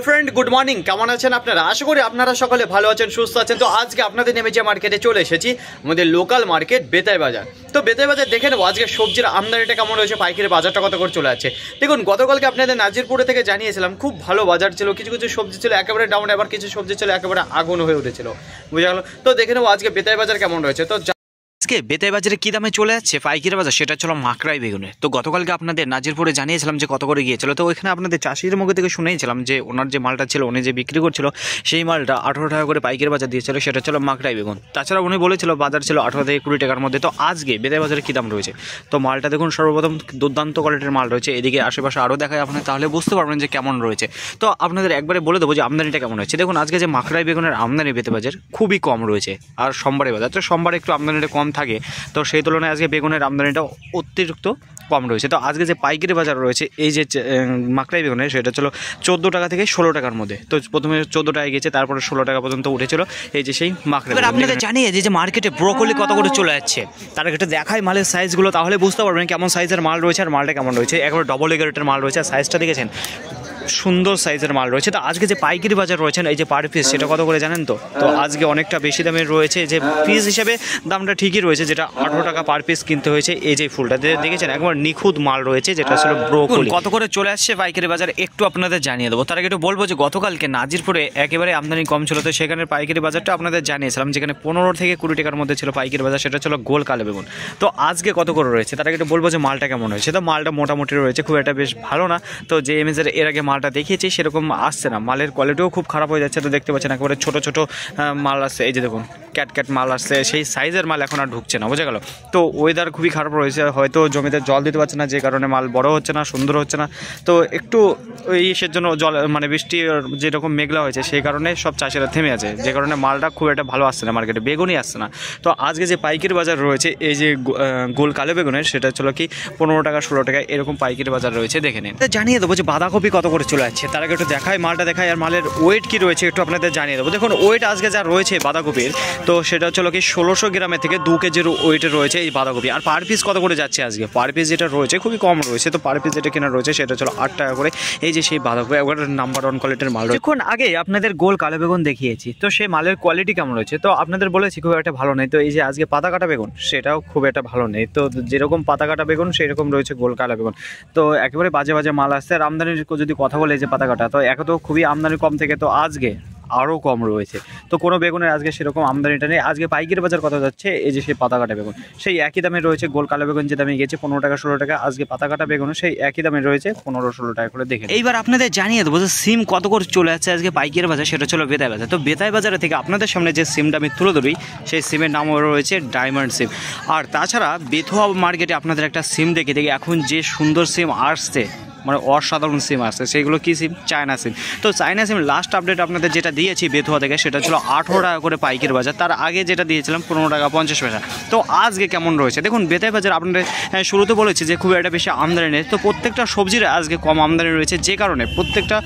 Hello friend, good morning. কেমন আছেন আপনারা? আশা করি আপনারা সকলে ভালো আছেন, সুস্থ আছেন। তো আজকে আপনাদের নেমে যে মার্কেটে চলে এসেছি, আমাদের লোকাল মার্কেট বেতাই বাজার। তো বেতাই বাজার দেখে নেবো আজকে সবজির আমদানিটা কেমন রয়েছে, পাইকারি বাজারটা কত করে চলে আছে। দেখুন, গতকালকে আপনাদের নাজিরপুরে থেকে জানিয়েছিলাম খুব ভালো বাজার ছিল, কিছু কিছু সবজি ছিল একেবারে ডাউন, আবার কিছু সবজি ছিল একেবারে আগুন হয়ে উঠেছিল, বুঝা গেল। তো দেখে নেবো আজকে বেতাই বাজার কেমন রয়েছে। তো আজকে বেতাই বাজারে কী দামে চলে যাচ্ছে পাইকারি বাজার, সেটা ছিল মাকড়াই বেগুনে। তো গতকালকে আপনাদের নাজিরপুরে জানিয়েছিলাম যে কত করে গিয়েছিল। তো ওইখানে আপনাদের চাষির মুখ থেকে শুনেছিলাম যে ওনার যে মালটা ছিল, উনি যে বিক্রি করছিল সেই মালটা 18 টাকা করে পাইকারি বাজার দিয়েছিল, সেটা ছিল মাকড়াই বেগুন। তাছাড়া উনি বলেছিল বাজার ছিল 18 থেকে 20 টাকার মধ্যে। তো আজকে বেতাই বাজারে কী দাম রয়েছে, তো মালটা দেখুন, সর্বপ্রথম দুর্দান্ত কোয়ালিটির মাল রয়েছে। এদিকে আশেপাশে আরও দেখায় আপনার, তাহলে বুঝতে পারবেন যে কেমন রয়েছে। তো আপনাদের একবারে বলে দেবো যে আমদানিটা কেমন হয়েছে। দেখুন, আজকে যে মাকড়াই বেগুনের আমদানি বেতাই বাজার খুবই কম রয়েছে, আর সোমবারের বাজার তো সোমবারে একটু আমদানিটা কম থাকে, তো সেই তুলনায় আজকে বেগুনের আমদানিটা অতিরিক্ত কম রয়েছে। তো আজকে যে পাইকারি বাজার রয়েছে এই যে মাকড়াই বেগুনের, সেটা ছিল 14 টাকা থেকে 16 টাকার মধ্যে। তো প্রথমে 14 টাকায় গেছে, তারপরে 16 টাকা পর্যন্ত উঠেছিল এই যে সেই মাকড়াই। এবার আপনাদের জানিয়ে যে মার্কেটে ব্রোকলি কত করে চলে যাচ্ছে, তার একটা দেখায় মালের সাইজগুলো, তাহলে বুঝতে পারবেন কেমন সাইজের মাল রয়েছে আর মালটা কেমন রয়েছে। একবার ডবল এগারেটের মাল রয়েছে, আর সাইজটা দেখেছেন সুন্দর সাইজের মাল রয়েছে। তো আজকে যে পাইকারি বাজার রয়েছেন এই যে পার পিস, সেটা কত করে জানেন? তো আজকে অনেকটা বেশি দামের রয়েছে, যে পিস হিসেবে দামটা ঠিকই রয়েছে, যেটা 18 টাকা পার পিস কিনতে হয়েছে। এই যে ফুলটা দেখেছেন একবার নিখুঁত মাল রয়েছে, যেটা আসলে ব্রোকলি। কত করে চলে আসছে পাইকারি বাজার একটু আপনাদের জানিয়ে দেবো। তার আগে একটু বলবো যে গতকালকে নাজিরপুরে একেবারে আমদানি কম ছিল, তো সেখানে পাইকারি বাজারটা আপনাদের জানিয়েছিলাম, যেখানে 15 থেকে 20 টাকার মধ্যে ছিল পাইকারি বাজার, সেটা ছিল গোল কালো বেগুন। তো আজকে কত করে রয়েছে তার আগে একটু বলবো যে মালটা কেমন হয়েছে। তো মালটা মোটামুটি রয়েছে, খুব একটা বেশ ভালো না। তো যে এমএসের এর আগে মালটা দেখিয়েছি সেরকম আসছে না, মালের কোয়ালিটিও খুব খারাপ হয়ে যাচ্ছে। তো দেখতে পাচ্ছেন একেবারে ছোট ছোট মাল আসছে, এই যে দেখুন ক্যাট মাল আসছে, সেই সাইজের মাল এখন আর ঢুকছে না, বোঝা গেল। তো ওয়েদার খুবই খারাপ রয়েছে, হয়তো জমিতে জল দিতে পারছে না, যে কারণে মাল বড় হচ্ছে না, সুন্দর হচ্ছে না। তো একটু ইসের জন্য জল মানে বৃষ্টি যেরকম মেঘলা হয়েছে, সেই কারণে সব চাষিরা থেমে আছে, যে কারণে মালটা খুব একটা ভালো আসছে না, মার্কেটে বেগুনই আসছে না। তো আজকে যে পাইকারি বাজার রয়েছে এই যে গোল কালো বেগুনের, সেটা ছিল কি 15 টাকা 16 টাকা এরকম পাইকারি বাজার রয়েছে, দেখে নিন। জানিয়ে দেবো যে বাঁধাকপি কত করে চলে যাচ্ছে, তার আগে একটু দেখায় মালটা দেখায়, আর মালের ওয়েট কি রয়েছে একটু আপনাদের জানিয়ে দেবো। দেখুন, ওয়েট আজকে যা রয়েছে বাঁধাকপির, তো সেটা হচ্ছিল কি 1600 গ্রামের থেকে 2 কেজির ওয়েটে রয়েছে এই বাঁধাকপি। আর পার পিস কত করে যাচ্ছে আজকে, পার পিস যেটা রয়েছে খুবই কম রয়েছে। তো পার পিস যেটা কেনা রয়েছে সেটা হলো 8 টাকা করে। এই যে সেই বাঁধাকপি একবার নাম্বার 1 কোয়ালিটির মাল রয়েছে। এখন আগে আপনাদের গোল কালো বেগুন দেখিয়েছি, তো সেই মালের কোয়ালিটি কেমন রয়েছে তো আপনাদের বলেছি খুব একটা ভালো নেই। তো এই যে আজকে পাতা কাটা বেগুন, সেটাও খুব একটা ভালো নেই। তো যেরকম পাতা কাটা বেগুন সেরকম রয়েছে গোল কালো বেগুন। তো একেবারে বাজে বাজে মাল আসছে। আর আমদানির যদি কথা বলে যে পাতা কাটা, তো এক তো খুবই আমদানি কম থেকে তো আজকে আরও কম রয়েছে। তো কোনো বেগুনের আজকে সেরকম আমদানিটা নেই। আজকে পাইকারি বাজার কত যাচ্ছে, এই যে সেই পাতা কাটা বেগুন সেই একই দামে রয়েছে। গোল কালো বেগুন যে দামে গেছে 15 টাকা 16 টাকা, আজকে পাতা কাটা বেগুন সেই একই দামে রয়েছে 15-16 টাকা করে। দেখে এইবার আপনাদের জানিয়ে দেবো যে সিম কত করে চলে যাচ্ছে আজকে পাইকারি বাজার, সেটা ছিল বেতাই বাজার। তো বেতাই বাজারে থেকে আপনাদের সামনে যে সিমটা আমি তুলে ধরি, সেই সিমের নাম রয়েছে ডায়মন্ড সিম। আর তাছাড়া বেথুয়া মার্কেটে আপনাদের একটা সিম দেখি এখন যে সুন্দর সিম আসছে, মানে অসাধারণ সিম আসছে, সেইগুলো কী সিম? চায়না সিম। তো চায়না সিম লাস্ট আপডেট আপনাদের যেটা দিয়েছি বেথুয়া থেকে, সেটা ছিল 18 টাকা করে পাইকারি বাজার। তার আগে যেটা দিয়েছিলাম 15 টাকা 50 পয়সা। তো আজকে কেমন রয়েছে দেখুন। বেতাই বাজার আপনাদের শুরুতে বলেছি যে খুব একটা বেশি আমদানি নেই, তো প্রত্যেকটা সবজির আজকে কম আমদানি রয়েছে, যে কারণে প্রত্যেকটা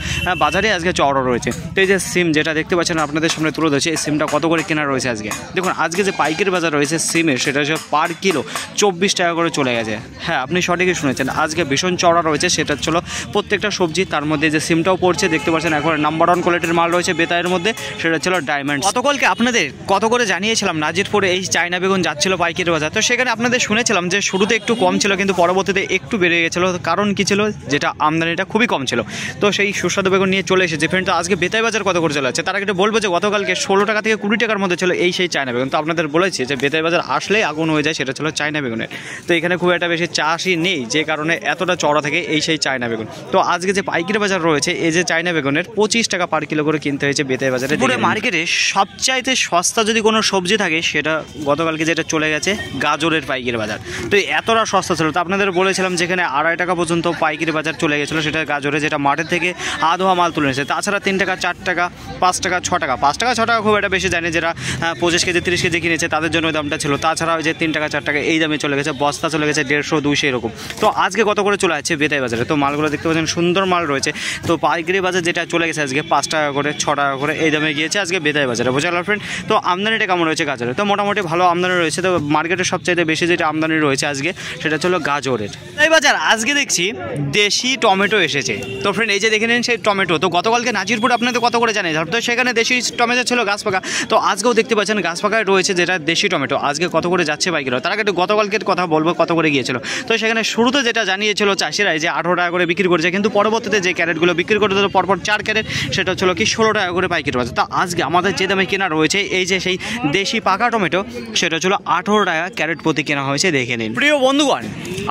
বাজারে আজকে চড়া রয়েছে। তো এই যে সিম যেটা দেখতে পাচ্ছেন আপনাদের সামনে তুলে ধরছে, এই সিমটা কত করে কেনা রয়েছে আজকে দেখুন। আজকে যে পাইকারি বাজার রয়েছে সিমের, সেটা হচ্ছে পার কিলো 24 টাকা করে চলে গেছে। হ্যাঁ, আপনি সঠিকই শুনেছেন, আজকে ভীষণ চড়া রয়েছে। সেটা চলো প্রত্যেকটা সবজি, তার মধ্যে যে সিমটাও পড়ছে দেখতে পাচ্ছেন, এখন নাম্বার 1 কোয়ালিটির মাল রয়েছে বেতাইয়ের মধ্যে, সেটা ছিল ডায়মন্ড। গতকালকে আপনাদের কত করে জানিয়েছিলাম নাজিরপুরে এই চায়না বেগুন যাচ্ছিল পাইকারি বাজার। তো সেখানে আপনাদের শুনেছিলাম যে শুরুতে একটু কম ছিল, কিন্তু পরবর্তীতে একটু বেড়ে গেছিলো। কারণ কী ছিল, যেটা আমদানিটা খুবই কম ছিল। তো সেই সুস্বাদু বেগুন নিয়ে চলে এসেছে ফ্রেন্ড। তো আজকে বেতাই বাজার কত করে চলে যাচ্ছে তার আগে বলবো যে গতকালকে 16 টাকা থেকে 20 টাকার মধ্যে ছিল এই সেই চায়না বেগুন। তো আপনাদের বলেছি যে বেতাই বাজার আসলেই আগুন হয়ে যায়, সেটা ছিল চায়না বেগুনের। তো এখানে খুব একটা বেশি চাষই নেই, যে কারণে এতটা চড়া থেকে এই সেই চায়না বেগুন। তো আজকে যে পাইকারি বাজার রয়েছে এই যে চায়না বেগুনের 25 টাকা পার কিলো করে কিনতে হয়েছে বেতাই বাজারে। পুরো মার্কেটে সবচাইতে সস্তা যদি কোনো সবজি থাকে, সেটা গতকালকে যেটা চলে গেছে গাজরের পাইকারি বাজার। তো এতটা সস্তা ছিল, তো আপনাদের বলেছিলাম যেখানে 2.5 টাকা পর্যন্ত পাইকারি বাজার চলে গেছিলো, সেটা গাজরে, যেটা মাঠের থেকে আধোয়া মাল তুলে নিয়েছে। তাছাড়া 3 টাকা 4 টাকা 5 টাকা 6 টাকা 5 টাকা 6 টাকা খুব একটা বেশি জানি, যারা 25 কেজি 30 কেজি কিনেছে তাদের জন্য ওই দামটা ছিল। তাছাড়া ওই যে 3 টাকা 4 টাকা এই দামে চলে গেছে, বস্তা চলে গেছে 150 200 এরকম। তো আজকে কত করে চলে যাচ্ছে বেতাই বাজারে। তো মালগুলো দেখতে পাচ্ছেন সুন্দর মাল রয়েছে। তো পাইকারি বাজার যেটা চলে গেছে আজকে 5 টাকা করে 6 টাকা করে এই দামে গিয়েছে আজকে বেতাই বাজারে, বোঝা গেল ফ্রেন্ড। তো আমদানিটা কেমন রয়েছে গাজরের? তো মোটামুটি ভালো আমদানি রয়েছে। তো মার্কেটে সবচাইতে বেশি যেটা আমদানি রয়েছে আজকে সেটা হলো গাজরের। এই বাজার আজকে দেখছি দেশি টমেটো এসেছে। তো ফ্রেন্ড এই যে দেখে নিন সেই টমেটো। তো গতকালকে নাজিরপুর আপনাদের কত করে জানিয়ে, তো সেখানে দেশি টমেটো ছিল গাছ পাকা। তো আজকেও দেখতে পাচ্ছেন গাছ পাকায় রয়েছে যেটা দেশি টমেটো। আজকে কত করে যাচ্ছে পাইকারি? তার আগে একটু গতকালকের কথা বলবো কত করে গিয়েছিল। তো সেখানে শুরুতে যেটা জানিয়েছিল চাষিরাই যে 18 টাকা করে বিক্রি করেছে, কিন্তু পরবর্তীতে যে ক্যারেটগুলো বিক্রি করে দিল পরপর 4 ক্যারেট, সেটা হচ্ছিল কি 16 টাকা করে পাইকারি বাজার। তো আজকে আমাদের যে দামে কেনা রয়েছে এই যে সেই দেশি পাকা টমেটো, সেটা ছিল 18 টাকা ক্যারেট প্রতি কেনা হয়েছে, দেখে নিন। প্রিয় বন্ধুগণ,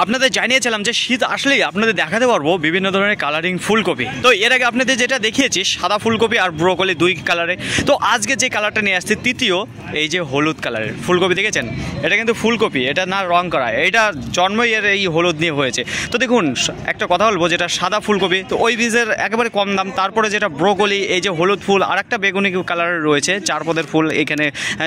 আপনাদের জানিয়েছিলাম যে শীত আসলেই আপনাদের দেখাতে পারবো বিভিন্ন ধরনের কালারিং ফুলকপি। তো এর আগে আপনাদের যেটা দেখিয়েছি সাদা ফুলকপি আর ব্রোকলি 2 কালারে। তো আজকে যে কালারটা নিয়ে আসছে তৃতীয়, এই যে হলুদ কালারের ফুলকপি দেখেছেন, এটা কিন্তু ফুলকপি, এটা না রং করা, এটা জন্মই এর এই হলুদ নিয়ে হয়েছে। তো দেখুন একটা কথা বলবো, যেটা সাদা ফুলকপি তো ওই বীজের একেবারে কম দাম, তারপরে যেটা ব্রোকলি এই যে হলুদ ফুল আর একটা বেগুনি কালারের রয়েছে 4 পদের ফুল এখানে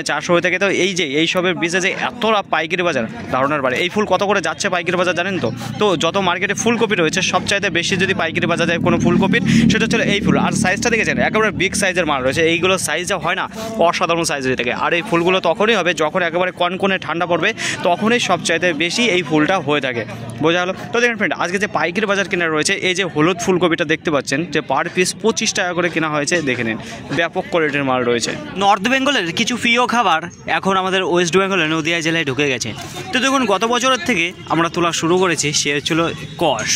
400 হয়ে থাকে। তো এই যে এই সবের বীজে যে এতটা পাইকারি বাজার ধারণার বাড়ি, এই ফুল কত করে যাচ্ছে পাইকারি বাজার জানেন তো? তো যত মার্কেটে ফুলকপি রয়েছে সবচাইতে বেশি যদি পাইকারি বাজার যায় কোনো ফুলকপির, সেটা হচ্ছে এই ফুল। আর সাইজটা দেখেছেন একেবারে বিগ সাইজের মাল রয়েছে, এইগুলো সাইজ যা হয় না অসাধারণ সাইজ হয়ে থাকে। আর এই ফুলগুলো তখনই হবে যখন একেবারে কনকনে ঠান্ডা পড়বে, তখনই সবচাইতে বেশি এই ফুলটা হয়ে থাকে, বোঝা গেল। তো দেখেন ফ্রেন্ড আজকে যে পাইকারি বাজার কেনা রয়েছে এই যে হলুদ ফুলকপিটা দেখতে পাচ্ছেন যে পার পিস 25 টাকা করে কেনা হয়েছে, দেখে নিন ব্যাপক কোয়ালিটির মাল রয়েছে। নর্থ বেঙ্গলের কিছু প্রিয় খাবার এখন আমাদের ওয়েস্ট বেঙ্গলের নদিয়া জেলায় ঢুকে গেছে। তো দেখুন গত বছরের থেকে আমরা তোলা শুরু করেছি, সে ছিল কষ।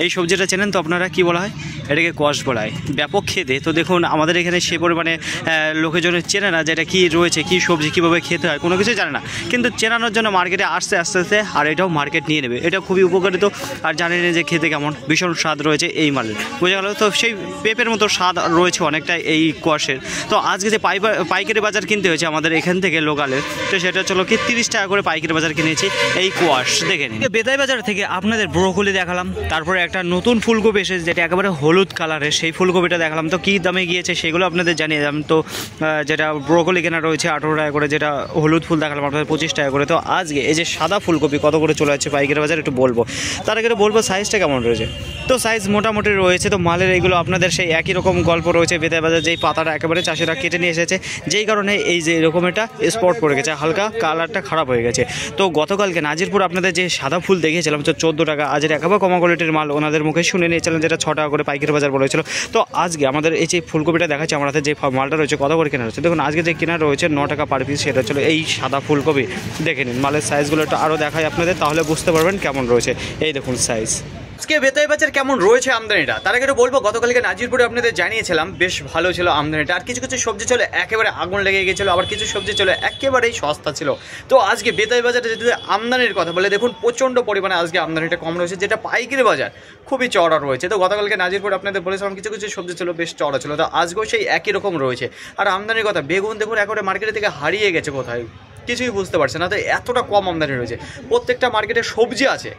এই সবজিটা চেনেন তো আপনারা, কি বলা হয়? এটাকে কষ বলা হয়, ব্যাপক খেতে। তো দেখুন আমাদের এখানে সে পরিমাণে লোকেজনের চেনে না যে এটা কী রয়েছে, কী সবজি, কীভাবে খেতে হয়, কোনো কিছু জানে না। কিন্তু চেনানোর জন্য মার্কেটে আসতে আস্তে আস্তে আর এটাও মার্কেট নিয়ে নেবে। এটা খুবই উপকারিত আর জানেন যে খেতে কেমন, ভীষণ স্বাদ রয়েছে এই মালের, বোঝা গেল। তো সেই পেঁপের মতো স্বাদ রয়েছে অনেকটা এই কষের। তো আজকে যে পাইকারি বাজার কিনতে হয়েছে আমাদের এখান থেকে লোকালের, তো সেটা চলো কি 30 টাকা করে পাইকারি বাজার কিনেছি এই কোয়াশ, দেখে নিন। বেতাই বাজার থেকে আপনাদের ব্রোকলি দেখালাম, তারপরে একটা নতুন ফুলকপি এসেছে যেটা একেবারে হলুদ কালারের, সেই ফুলকপিটা দেখালাম। তো কী দামে গিয়েছে সেগুলো আপনাদের জানিয়ে দিলাম। তো যেটা ব্রোকলি কেনা রয়েছে 18 টাকা করে, যেটা হলুদ ফুল দেখালাম আপনাদের 25 টাকা করে। তো আজকে এই যে সাদা ফুলকপি কত করে চলে যাচ্ছে পাইকারি বাজার একটু বলবো, তার আগে বলবো সাইজটা কেমন রয়েছে। তো সাইজ মোটামুটি রয়েছে। তো মালের এইগুলো আপনাদের সেই একই রকম গল্প রয়েছে, বেতাই বাজার যেই পাতাটা একেবারে চাষিরা কেটে নিয়ে এসেছে, যেই কারণে এই যে এরকম একটা স্পট পড়ে গেছে, হালকা কালারটা খারাপ হয়ে গেছে। তো গতকালকে নাজিরপুর আপনাদের যে সাদা ফুল দেখিয়েছিলাম তো 14 টাকা, আজের একেবারে কম কোয়ালিটির মাল ওনাদের মুখে শুনে নিয়েছিলেন যেটা 6 টাকা করে পাইকারি বাজার বলেছিল। তো আজকে আমাদের এই যে ফুলকপিটা দেখাচ্ছে আমাদের যে মালটা রয়েছে কত করে কেনা রয়েছে, দেখুন আজকে যে কেনা রয়েছে 9 টাকা পার পিস, সেটা হচ্ছিল এই সাদা ফুলকপি। দেখে নিন মালের সাইজগুলো একটু আরও দেখায় আপনাদের, তাহলে বুঝতে পারবেন কেমন রয়েছে। এই দেখুন সাইজ। আজকে বেতাই বাজার কেমন রয়েছে আমদানিটা, তার আগে বলবো গতকালকে নাজিরপুরে আপনাদের জানিয়েছিলাম বেশ ভালো ছিল আমদানিটা। আর কিছু কিছু সবজি ছিল একেবারে আগুন লেগে গেছিলো, আবার কিছু সবজি ছিল একেবারেই সস্তা ছিল। তো আজকে বেতাই বাজারে যদি আমদানির কথা বলে দেখুন প্রচণ্ড পরিমাণে আজকে আমদানিটা কম রয়েছে, যেটা পাইকারি বাজার খুবই চড়া রয়েছে। তো গতকালকে নাজিরপুরে আপনাদের বলেছিলাম কিছু কিছু সবজি ছিল বেশ চড়া ছিল, তো আজকেও সেই একই রকম রয়েছে। আর আমদানির কথা বেগুন দেখুন একেবারে মার্কেটের থেকে হারিয়ে গেছে, কোথায় কিছুই বুঝতে পারছে না। তো এতটা কম আমদানি রয়েছে। প্রত্যেকটা মার্কেটে সবজি আছে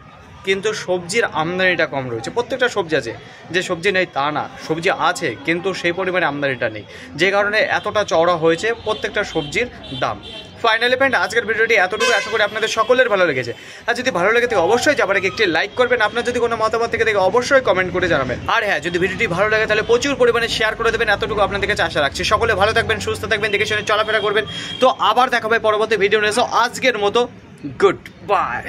কিন্তু সবজির আমদানিটা কম রয়েছে। প্রত্যেকটা সবজি আছে, যে সবজি নেই তা না, সবজি আছে কিন্তু সেই পরিমাণে আমদানিটা নেই, যে কারণে এতটা চওড়া হয়েছে প্রত্যেকটা সবজির দাম। ফাইনালি ফ্রেন্ড আজকের ভিডিওটি এতটুকু, আশা করি আপনাদের সকলের ভালো লেগেছে। আর যদি ভালো লেগে থাকে অবশ্যই যাবার আগে একটি লাইক করবেন, আপনার যদি কোনো মতামত থেকে দেখে অবশ্যই কমেন্ট করে জানাবেন। আর হ্যাঁ, যদি ভিডিওটি ভালো লাগে তাহলে প্রচুর পরিমাণে শেয়ার করে দেবেন, এতটুকু আপনাদের কাছে আশা রাখছি। সকলে ভালো থাকবেন, সুস্থ থাকবেন, দেখে শুনে চলাফেরা করবেন। তো আবার দেখা হবে পরবর্তী ভিডিও নিয়ে। আজকের মতো গুড বাই।